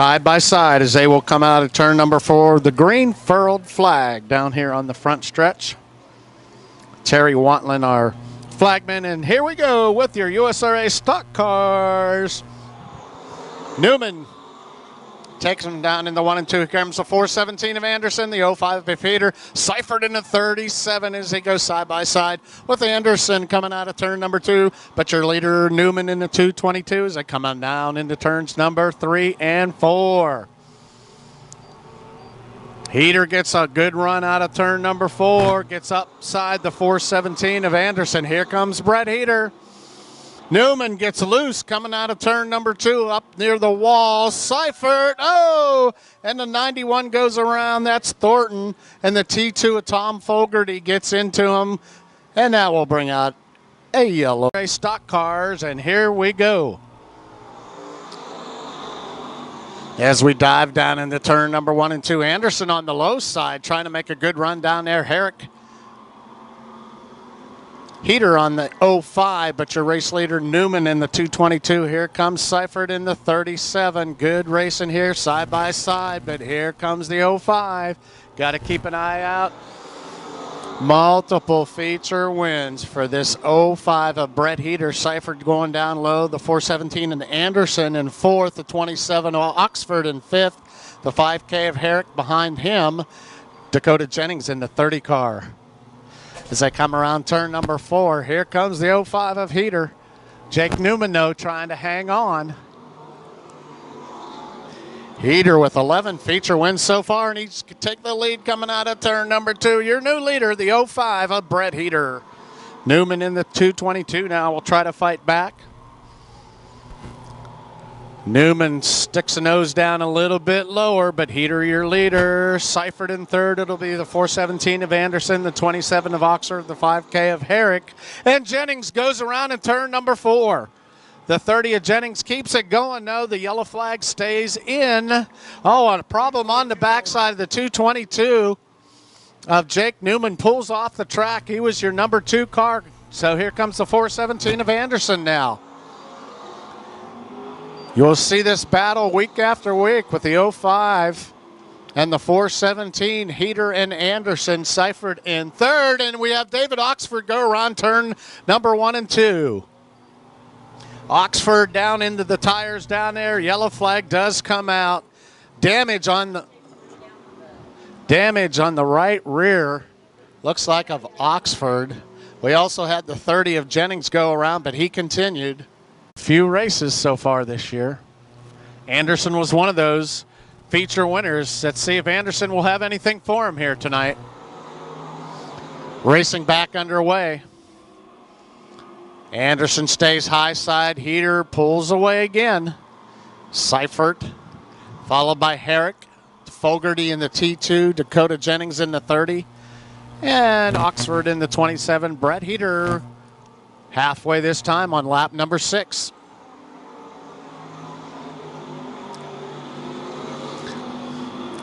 Side by side as they will come out of turn number 4. The green furled flag down here on the front stretch. Terry Wantlin, our flagman. And here we go with your USRA stock cars. Newman takes him down in the 1 and 2. Here comes the 417 of Anderson, the 05 of Peter. Seifert in the 37 as they go side by side with Anderson coming out of turn number 2. But your leader, Newman, in the 222 as they come on down into turns number 3 and 4. Heater gets a good run out of turn number 4. Gets upside the 417 of Anderson. Here comes Brett Heater. Newman gets loose coming out of turn number 2 up near the wall. Seifert, and the 91 goes around. That's Thornton. And the T2 of Tom Fogarty gets into him. And that will bring out a yellow stock cars. And here we go. As we dive down into turn number 1 and 2. Anderson on the low side trying to make a good run down there. Herrick. Heater on the 05, but your race leader Newman in the 222. Here comes Seifert in the 37. Good racing here side by side, but here comes the 05. Got to keep an eye out. Multiple feature wins for this 05 of Brett Heater. Seifert going down low. The 417 and Anderson in 4th. The 27 Oxford in 5th. The 5K of Herrick behind him. Dakota Jennings in the 30 car. As they come around turn number 4, here comes the 05 of Heater. Jake Newman, though, trying to hang on. Heater with 11 feature wins so far, and he's take the lead coming out of turn number 2. Your new leader, the 05 of Brett Heater. Newman in the 222 now will try to fight back. Newman sticks the nose down a little bit lower, but Heater your leader. Seifert in 3rd. It'll be the 417 of Anderson, the 27 of Oxford, the 5K of Herrick. And Jennings goes around in turn number 4. The 30 of Jennings keeps it going. No, the yellow flag stays in. Oh, and a problem on the backside of the 222 of Jake Newman pulls off the track. He was your number 2 car. So here comes the 417 of Anderson now. You'll see this battle week after week with the 05 and the 417, Heater and Anderson. Seifert in 3rd, and we have David Oxford go around turn number 1 and 2. Oxford down into the tires down there. Yellow flag does come out. Damage on the right rear, looks like of Oxford. We also had the 30 of Jennings go around, but he continued. Few races so far this year. Anderson was one of those feature winners. Let's see if Anderson will have anything for him here tonight. Racing back underway. Anderson stays high side. Heater pulls away again. Seifert, followed by Herrick. Fogarty in the T2. Dakota Jennings in the 30. And Oxford in the 27. Brett Heater halfway this time on lap number 6.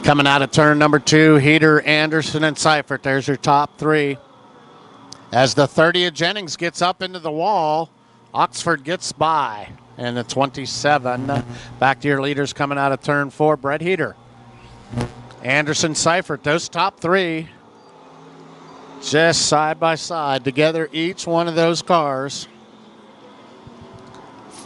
Coming out of turn number 2, Heater, Anderson, and Seifert. There's your top 3. As the 30 of Jennings gets up into the wall, Oxford gets by. And the 27, back to your leaders coming out of turn 4, Brett Heater. Anderson, Seifert, those top 3. Just side by side together, each one of those cars,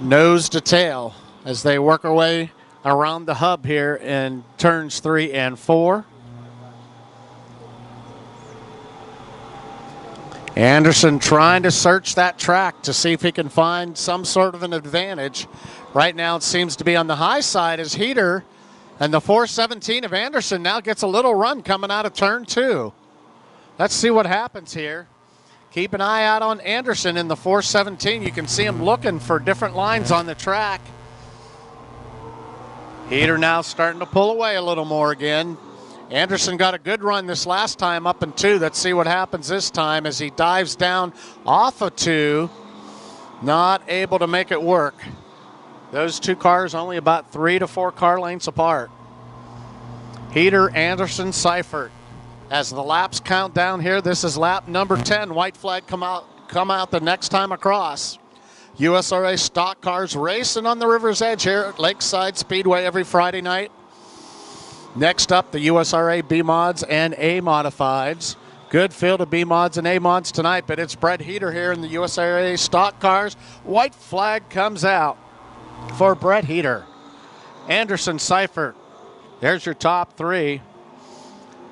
nose to tail, as they work our way around the hub here in turns 3 and 4. Anderson trying to search that track to see if he can find some sort of an advantage. Right now it seems to be on the high side as Heater, and the 417 of Anderson now gets a little run coming out of turn 2. Let's see what happens here. Keep an eye out on Anderson in the 417. You can see him looking for different lines on the track. Heater now starting to pull away a little more again. Anderson got a good run this last time up in 2. Let's see what happens this time as he dives down off of 2. Not able to make it work. Those 2 cars only about 3 to 4 car lengths apart. Heater, Anderson, Seifert. As the laps count down here, this is lap number 10. White flag come out the next time across. USRA stock cars racing on the river's edge here at Lakeside Speedway every Friday night. Next up, the USRA B-Mods and A-Modifieds. Good field of B-Mods and A-Mods tonight, but it's Brett Heater here in the USRA stock cars. White flag comes out for Brett Heater. Anderson Seifert, there's your top three.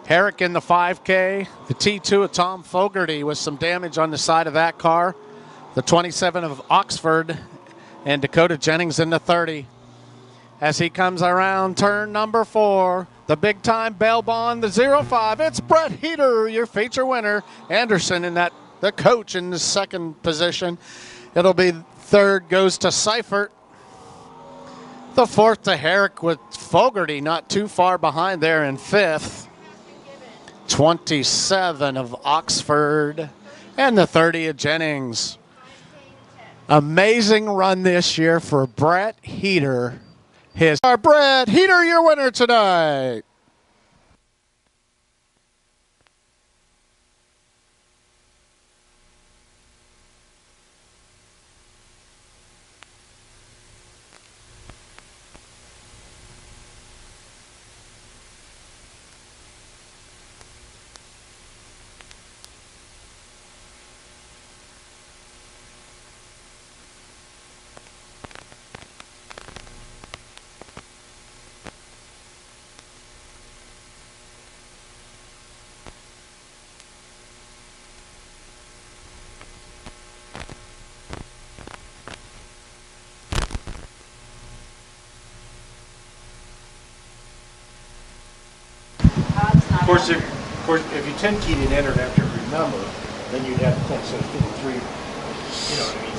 Herrick in the 5K. The T2 of Tom Fogarty with some damage on the side of that car. The 27 of Oxford and Dakota Jennings in the 30. As he comes around turn number 4, the big time bail bond, the 05. It's Brett Heater, your feature winner. Anderson in that, the coach in the second position. It'll be third goes to Seifert. The fourth to Herrick with Fogarty not too far behind there in fifth. 27 of Oxford and the 30 of Jennings. Amazing run this year for Brett Heater. Brett Heater, your winner tonight. Of course, if you 10 keyed and entered after every number, then you'd have 10, so 53, you know what I mean?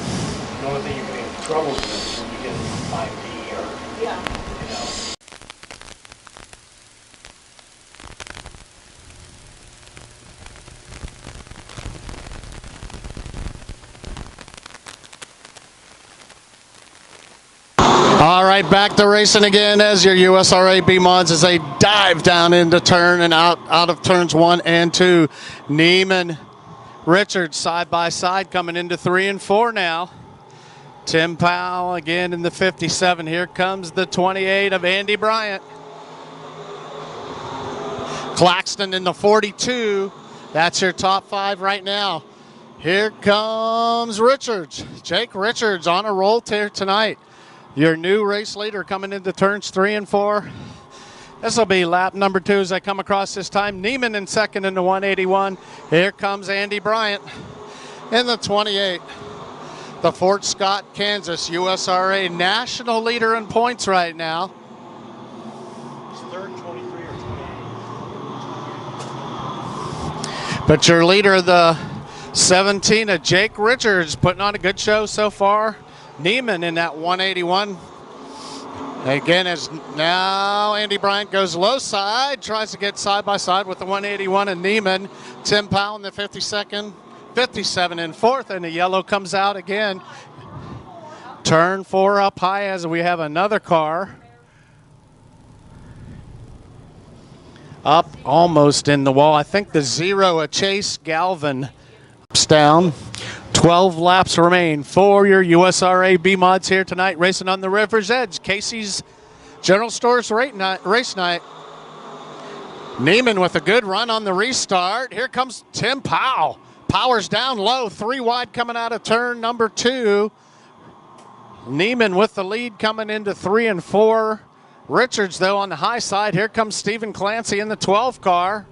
The only thing you're going to have trouble with is when you get 5D or, you know. All right, back to racing again as your USRA B-Mods as they dive down into turn and out of turns 1 and 2. Neiman, Richards side by side coming into 3 and 4 now. Tim Powell again in the 57. Here comes the 28 of Andy Bryant. Claxton in the 42. That's your top 5 right now. Here comes Richards. Jake Richards on a roll here tonight. Your new race leader coming into turns 3 and 4. This will be lap number 2 as I come across this time. Neiman in second in the 181. Here comes Andy Bryant in the 28. The Fort Scott, Kansas USRA national leader in points right now. It's third, 23 or 28. But your leader, the 17 of Jake Richards, putting on a good show so far. Neiman in that 181. Again, as now Andy Bryant goes low side, tries to get side by side with the 181 and Neiman. Tim Powell in the 52nd, 57 in 4th, and the yellow comes out again. Turn 4 up high as we have another car. Up almost in the wall. I think the 0 of Chase Galvin down. 12 laps remain for your USRA B-Mods here tonight, racing on the river's edge. Casey's General Stores race night. Neiman with a good run on the restart. Here comes Tim Powell. Powers down low, 3 wide coming out of turn number 2. Neiman with the lead coming into 3 and 4. Richards, though, on the high side. Here comes Stephen Clancy in the 12 car.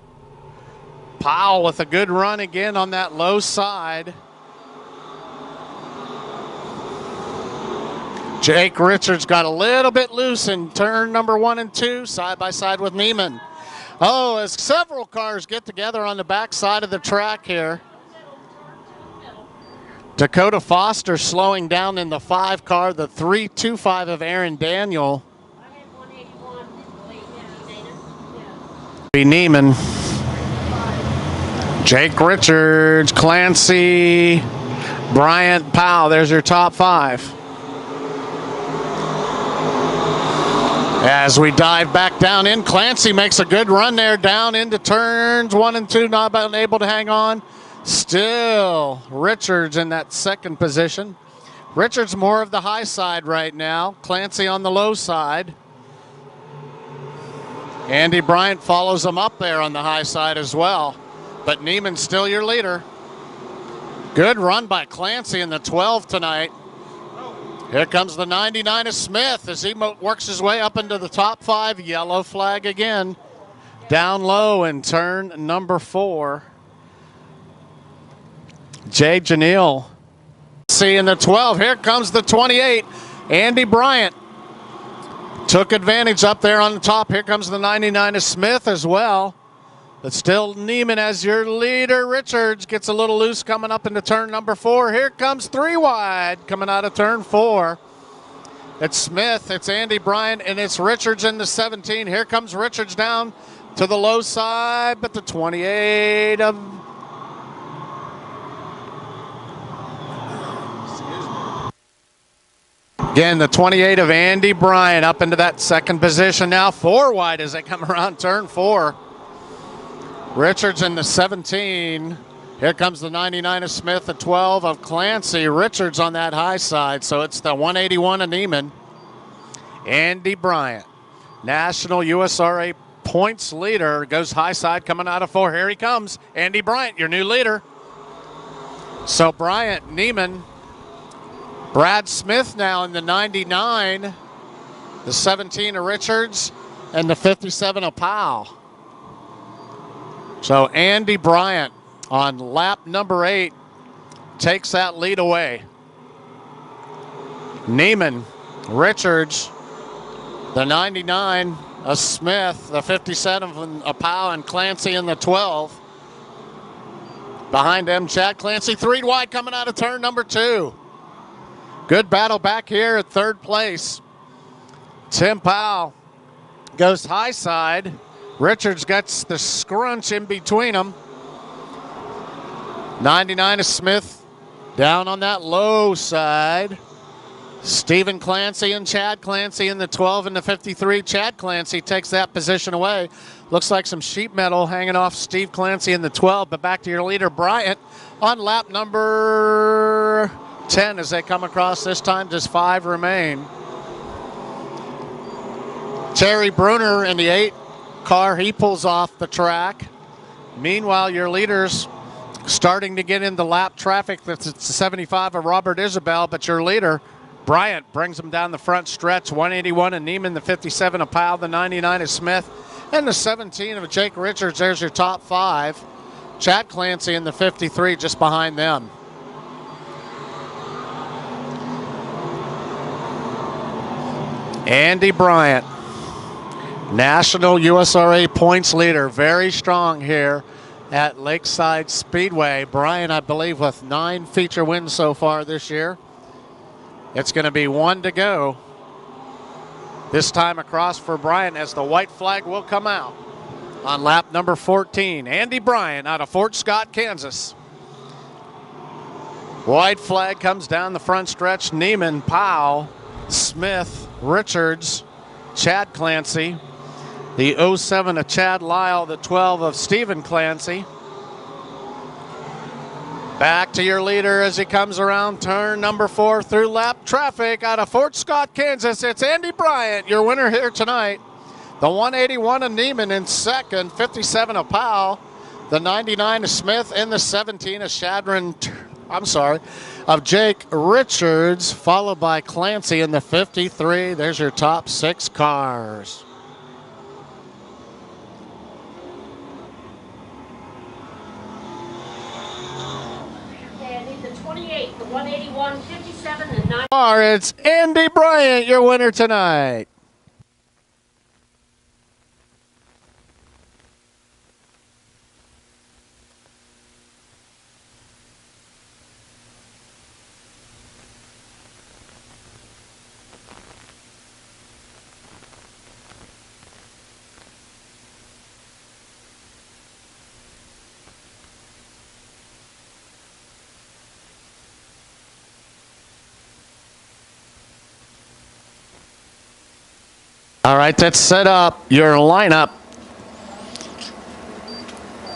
Powell with a good run again on that low side. Jake Richards got a little bit loose in turn number 1 and 2, side by side with Neiman. Oh, as several cars get together on the back side of the track here. Dakota Foster slowing down in the 5 car, the 325 of Aaron Daniel. Be Neiman. Jake Richards, Clancy, Bryant, Powell. There's your top 5. As we dive back down in, Clancy makes a good run there down into turns 1 and 2, not able to hang on. Still Richards in that second position. Richards more of the high side right now. Clancy on the low side. Andy Bryant follows him up there on the high side as well. But Neiman's still your leader. Good run by Clancy in the 12 tonight. Here comes the 99 of Smith as he works his way up into the top 5. Yellow flag again. Down low in turn number 4. Jay Janelle. See in the 12. Here comes the 28. Andy Bryant took advantage up there on the top. Here comes the 99 of Smith as well. But still Neiman as your leader. Richards gets a little loose coming up into turn number 4. Here comes 3 wide coming out of turn 4. It's Smith, it's Andy Bryant, and it's Richards in the 17. Here comes Richards down to the low side, but the 28 of... Again, the 28 of Andy Bryant up into that second position now. 4 wide as they come around turn 4. Richards in the 17. Here comes the 99 of Smith, the 12 of Clancy. Richards on that high side, so it's the 181 of Neiman. Andy Bryant, National USRA points leader, goes high side coming out of 4. Here he comes. Andy Bryant, your new leader. So Bryant, Neiman, Brad Smith now in the 99, the 17 of Richards, and the 57 of Powell. So Andy Bryant on lap number 8 takes that lead away. Neiman, Richards, the 99 of Smith, the 57 of Powell, and Clancy in the 12. Behind them, Chad Clancy, 3 wide coming out of turn number 2. Good battle back here at third place. Tim Powell goes high side. Richards gets the scrunch in between them. 99 of Smith down on that low side. Stephen Clancy and Chad Clancy in the 12 and the 53. Chad Clancy takes that position away. Looks like some sheet metal hanging off Steve Clancy in the 12, but back to your leader, Bryant, on lap number 10 as they come across. This time just 5 remain. Terry Bruner in the 8 car, he pulls off the track. Meanwhile, your leaders starting to get into lap traffic. That's the 75 of Robert Isabel, but your leader, Bryant, brings them down the front stretch. 181 of Neiman, the 57 of Powell, the 99 of Smith, and the 17 of Jake Richards. There's your top 5. Chad Clancy in the 53 just behind them. Andy Bryant, National USRA points leader, very strong here at Lakeside Speedway. Bryant, I believe, with 9 feature wins so far this year. It's going to be 1 to go this time across for Bryant as the white flag will come out on lap number 14. Andy Bryant out of Fort Scott, Kansas. White flag comes down the front stretch. Neiman, Powell, Smith, Richards, Chad Clancy, the 07 of Chad Lyle, the 12 of Stephen Clancy. Back to your leader as he comes around turn number 4 through lap traffic out of Fort Scott, Kansas. It's Andy Bryant, your winner here tonight. The 181 of Neiman in second, 57 of Powell, the 99 of Smith, and the 17 of of Jake Richards, followed by Clancy in the 53. There's your top 6 cars. Okay, I need the 28, the 181, 57, and 9. It's Andy Bryant, your winner tonight. All right, let's set up your lineup.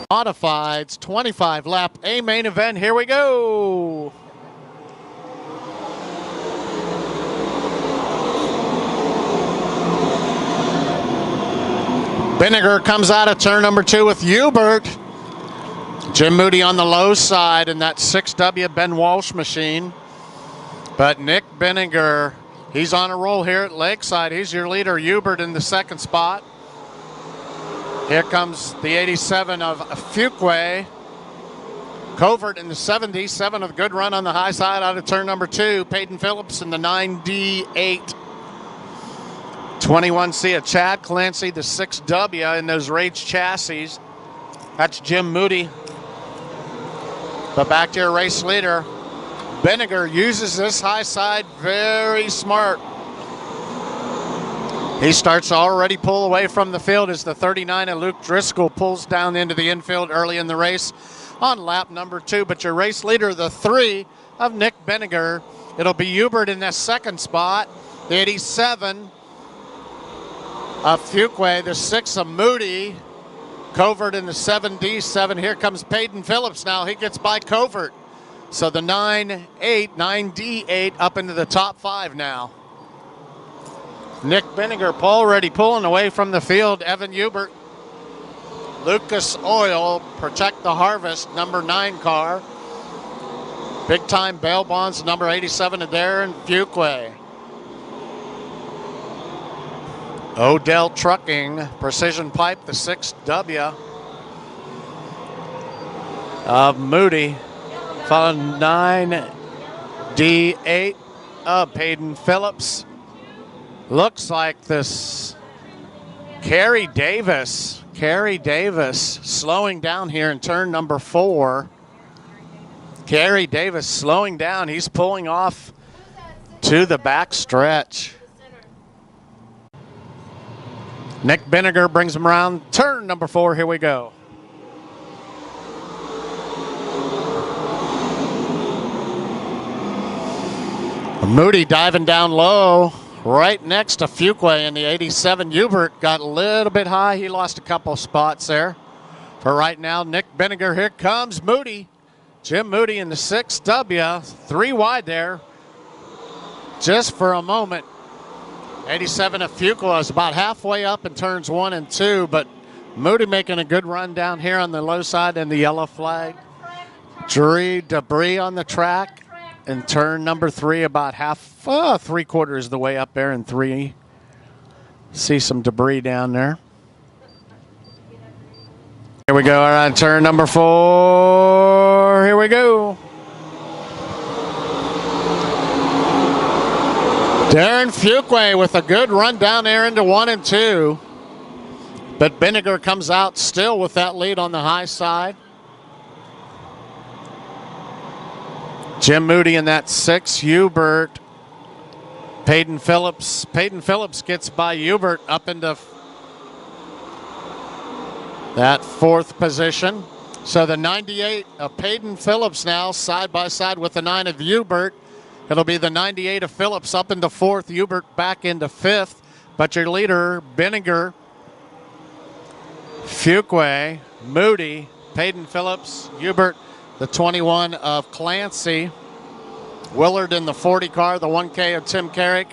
Modifieds, 25 lap A main event. Here we go. Vinegar comes out of turn number 2 with Hubert. Jim Moody on the low side in that 6W Ben Walsh machine. But Nick Vinegar, he's on a roll here at Lakeside. He's your leader. Hubert in the second spot. Here comes the 87 of Fuquay. Covert in the 77 of a good run on the high side out of turn number 2. Peyton Phillips in the 9D8. 21C of Chad Clancy, the 6W in those Rage chassis. That's Jim Moody. But back to your race leader. Vinegar uses this high side very smart. He starts to already pull away from the field as the 39 of Luke Driscoll pulls down into the infield early in the race on lap number 2. But your race leader, the 3 of Nick Vinegar. It'll be Hubert in that second spot. The 87 of Fuquay, the 6 of Moody. Covert in the 7D7. Here comes Peyton Phillips now. He gets by Covert. So the 9D8 up into the top 5 now. Nick Vinegar already pulling away from the field. Evan Hubert. Lucas Oil, Protect the Harvest, number 9 car. Big Time Bail Bonds, number 87 of Darren Fuquay. Odell Trucking, Precision Pipe, the 6W of Moody. Followed 9D8 of Peyton Phillips. Looks like this Kerry Davis slowing down here in turn number 4. Kerry Davis slowing down. He's pulling off to the back stretch. Nick Vinegar brings him around turn number 4. Here we go. Moody diving down low right next to Fuquay in the 87. Hubert got a little bit high. He lost a couple spots there. For right now, Nick Vinegar, here comes Moody. Jim Moody in the 6W. 3 wide there. Just for a moment. 87 of Fuquay is about halfway up in turns 1 and 2, but Moody making a good run down here on the low side and the yellow flag. Debris on the track in turn number 3, about half, 3/4 the way up there in 3. See some debris down there. Here we go, all right, turn number 4. Here we go. Darren Fuquay with a good run down there into 1 and 2. But Vinegar comes out still with that lead on the high side. Jim Moody in that 6. Hubert. Peyton Phillips. Peyton Phillips gets by Hubert up into that 4th position. So the 98 of Peyton Phillips now side by side with the 9 of Hubert. It'll be the 98 of Phillips up into 4th, Hubert back into 5th. But your leader, Vinegar, Fuquay, Moody, Peyton Phillips, Hubert, the 21 of Clancy, Willard in the 40 car, the 1K of Tim Carrick,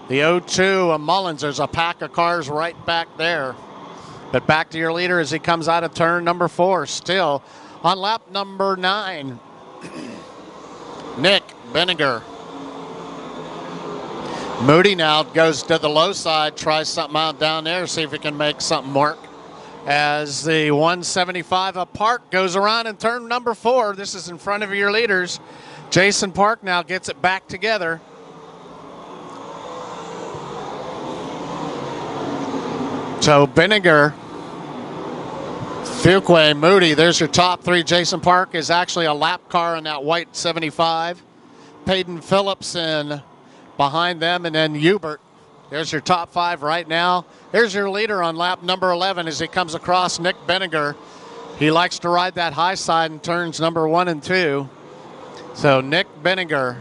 the 02 of Mullins. There's a pack of cars right back there. But back to your leader as he comes out of turn number 4, still on lap number 9. Nick Vinegar. Moody now goes to the low side, tries something out down there, see if he can make something work. As the 175 of Park goes around in turn number 4. This is in front of your leaders. Jason Park now gets it back together. So Vinegar, Fuquay, Moody, there's your top 3. Jason Park is actually a lap car in that white 75. Peyton Phillips in behind them, and then Hubert. There's your top 5 right now. Here's your leader on lap number 11 as he comes across Nick Vinegar. He likes to ride that high side in turns number 1 and 2. So Nick Vinegar,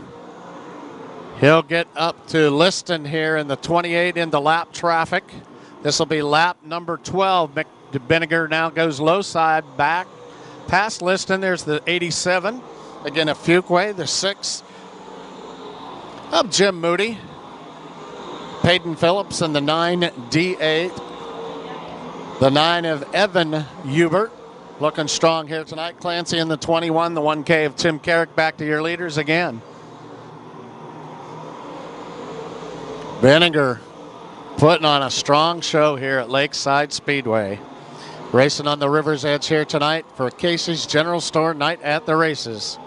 he'll get up to Liston here in the 28 into lap traffic. This will be lap number 12. Nick Vinegar now goes low side back past Liston. There's the 87. Again, a Fuquay, the 6 of Jim Moody. Peyton Phillips and the 9D8. The 9 of Evan Hubert. Looking strong here tonight. Clancy in the 21, the 1K of Tim Carrick. Back to your leaders again. Benninger putting on a strong show here at Lakeside Speedway. Racing on the river's edge here tonight for Casey's General Store Night at the Races.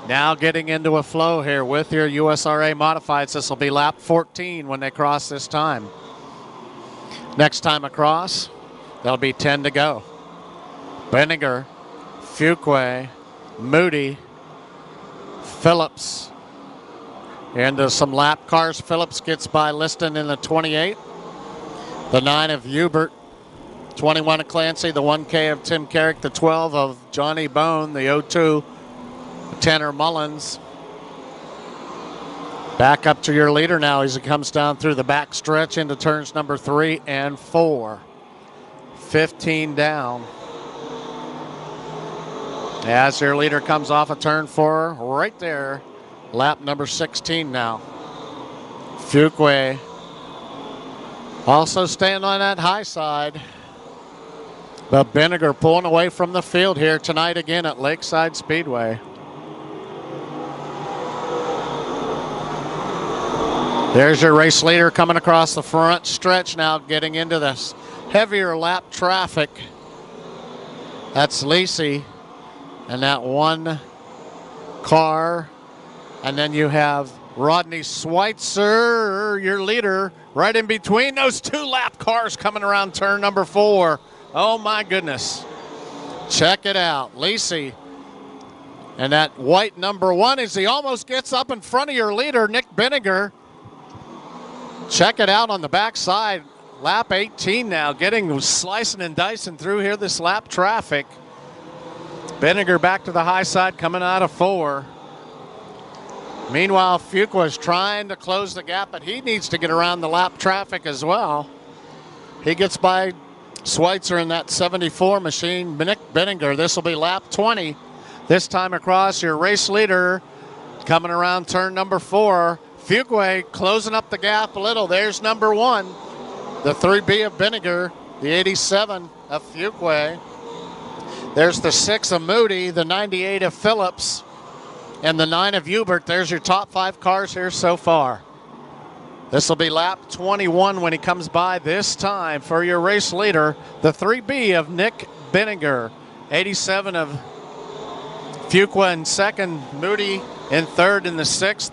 Now getting into a flow here with your USRA modifieds. This will be lap 14 when they cross this time. Next time across, there'll be 10 to go. Benninger, Fuqua, Moody, Phillips. Into some lap cars. Phillips gets by Liston in the 28. The 9 of Hubert. 21 of Clancy. The 1K of Tim Carrick. The 12 of Johnny Bone. The 02 Tanner Mullins. Back up to your leader now as he comes down through the back stretch into turns number 3 and 4. 15 down. As your leader comes off of turn 4, right there. Lap number 16 now. Fuqua also staying on that high side. But Benninger pulling away from the field here tonight again at Lakeside Speedway. There's your race leader coming across the front stretch now, getting into this heavier lap traffic. That's Lacey and that one car. And then you have Rodney Schweitzer, your leader, right in between those 2 lap cars coming around turn number 4. Oh my goodness. Check it out. Lacey and that white number 1 as he almost gets up in front of your leader, Nick Benninger. Check it out on the backside. Lap 18 now, slicing and dicing through here this lap traffic. Benninger back to the high side coming out of 4. Meanwhile, Fuqua is trying to close the gap, but he needs to get around the lap traffic as well. He gets by Schweitzer in that 74 machine. Nick Benninger, this will be lap 20. This time across, your race leader coming around turn number 4. Fuqua closing up the gap a little. There's number 1, the 3B of Benninger, the 87 of Fuqua. There's the 6 of Moody, the 98 of Phillips, and the 9 of Hubert. There's your top 5 cars here so far. This will be lap 21 when he comes by this time for your race leader, the 3B of Nick Benninger, 87 of Fuqua in second, Moody in third, in the 6th,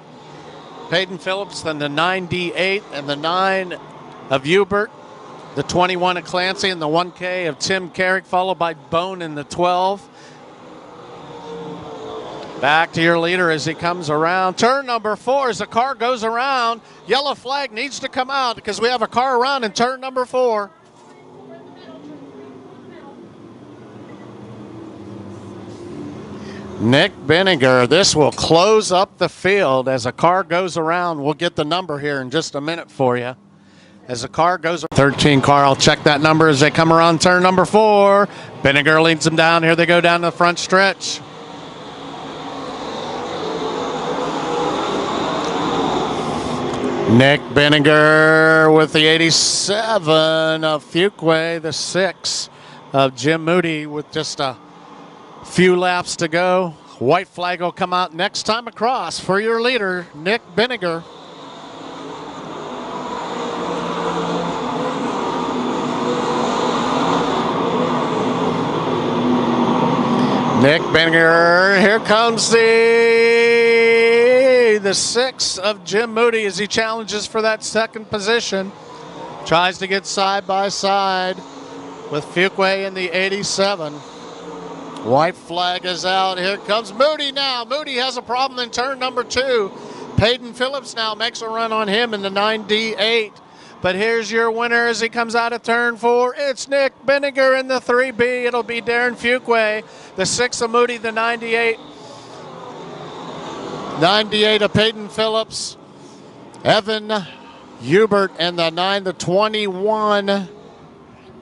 Peyton Phillips, then the 98 and the 9 of Hubert, the 21 of Clancy, and the 1K of Tim Carrick, followed by Bone in the 12. Back to your leader as he comes around. Turn number 4 as the car goes around. Yellow flag needs to come out because we have a car around in turn number 4. Nick Benninger, this will close up the field as a car goes around. We'll get the number here in just a minute for you. As the car goes, 13 car, I'll check that number as they come around turn number 4. Benninger leads them down. Here they go down the front stretch. Nick Benninger with the 87 of Fuqua, the 6 of Jim Moody with just a few laps to go. White flag will come out next time across for your leader, Nick Benninger. Nick Benninger, here comes the 6 of Jim Moody as he challenges for that second position. Tries to get side by side with Fuqua in the 87. White flag is out. Here comes Moody now. Moody has a problem in turn number 2. Peyton Phillips now makes a run on him in the 98. But here's your winner as he comes out of turn 4. It's Nick Benninger in the 3B. It'll be Darren Fuqua, the 6 of Moody, the 98. 98 of Peyton Phillips, Evan Hubert, and the 9, the 21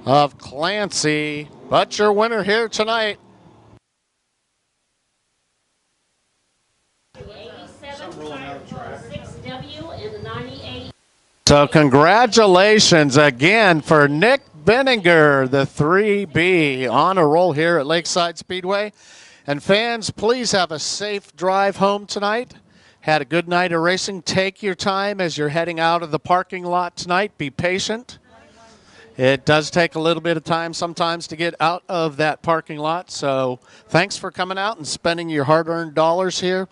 of Clancy. But your winner here tonight. So congratulations again for Nick Benninger, the 3B, on a roll here at Lakeside Speedway. And fans, please have a safe drive home tonight. Had a good night of racing. Take your time as you're heading out of the parking lot tonight. Be patient. It does take a little bit of time sometimes to get out of that parking lot. So thanks for coming out and spending your hard-earned dollars here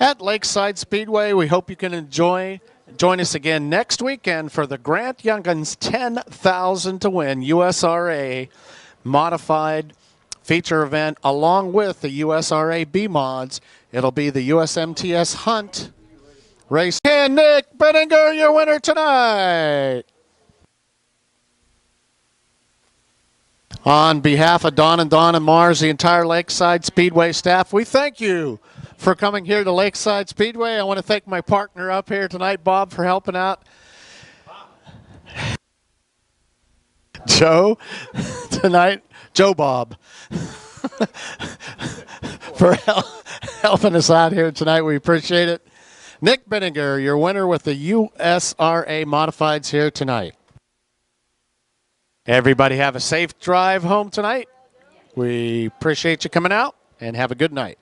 at Lakeside Speedway. We hope you can join us again next weekend for the Grant Youngins 10,000 to win USRA modified feature event along with the USRA B mods. It'll be the USMTS Hunt race. And Nick Benninger, your winner tonight. On behalf of Don and Mars, the entire Lakeside Speedway staff, we thank you for coming here to Lakeside Speedway. I want to thank my partner up here tonight, Bob, for helping out. Joe, tonight, Joe Bob, for helping us out here tonight. We appreciate it. Nick Benninger, your winner with the USRA Modifieds here tonight. Everybody have a safe drive home tonight. We appreciate you coming out and have a good night.